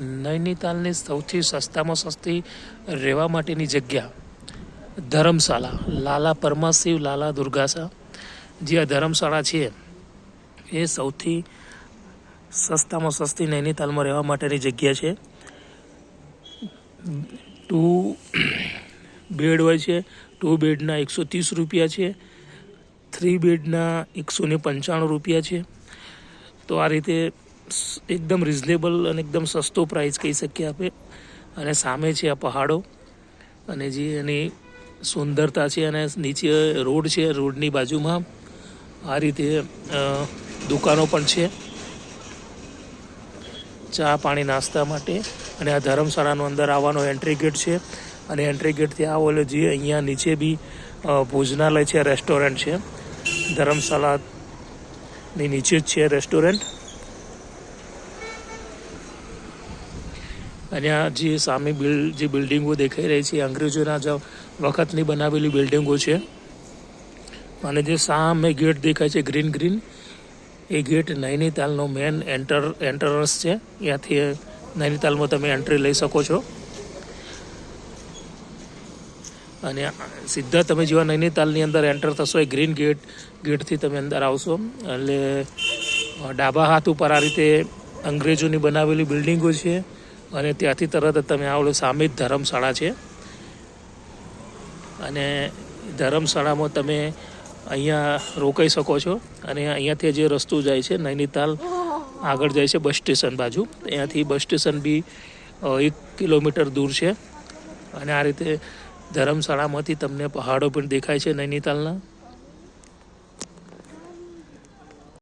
નૈનીતાલની સૌથી સસ્તામાં સસ્તી રહેવા માટેની જગ્યા ધર્મશાળા, લાલા પરમાશિવ લાલા દુર્ગાસા. જે આ ધર્મશાળા છે એ સૌથી સસ્તામાં સસ્તી નૈનીતાલમાં રહેવા માટેની જગ્યા છે. 2 બેડ હોય છે. 2 બેડના 130 રૂપિયા છે. 3 બેડના 195 રૂપિયા છે. તો આ રીતે એકદમ રિઝનેબલ અને એકદમ સસ્તો પ્રાઇસ કહી શકીએ આપણે. અને સામે છે આ પહાડો અને જે એની સુંદરતા છે, અને નીચે રોડ છે. રોડની બાજુમાં આ રીતે દુકાનો પણ છે ચા પાણી નાસ્તા માટે. અને આ ધર્મશાળાનો અંદર આવવાનો એન્ટ્રી ગેટ છે. અને એન્ટ્રી ગેટથી આવો એટલે જે અહીંયા નીચે બી ભોજનાલય છે, રેસ્ટોરન્ટ છે. ધર્મશાળાની નીચે જ છે રેસ્ટોરન્ટ. અને આ જે સામે જે બિલ્ડિંગો દેખાઈ રહી છે અંગ્રેજોના વખતની બનાવેલી બિલ્ડિંગો છે. અને જે સામે ગેટ દેખાય છે ગ્રીન, એ ગેટ નૈનીતાલનો મેન એન્ટ્રન્સ છે. ત્યાંથી નૈનીતાલમાં તમે એન્ટ્રી લઈ શકો છો. અને સીધા તમે જેવા નૈનીતાલની અંદર એન્ટર થશો એ ગ્રીન ગેટથી તમે અંદર આવશો એટલે ડાબા હાથ ઉપર આ રીતે અંગ્રેજોની બનાવેલી બિલ્ડિંગો છે. અને ત્યાંથી તરત જ તમે આવો સામે જ ધર્મશાળા છે. અને ધર્મશાળામાં તમે અહીંયા રોકાઈ શકો છો. અને અહીંયાથી જે રસ્તો જાય છે નૈનીતાલ આગળ જાય છે બસ સ્ટેશન બાજુ. અહીંયાથી બસ સ્ટેશન બી 1 કિલોમીટર દૂર છે. અને આ રીતે ધર્મશાળામાંથી તમને પહાડો પણ દેખાય છે નૈનીતાલના.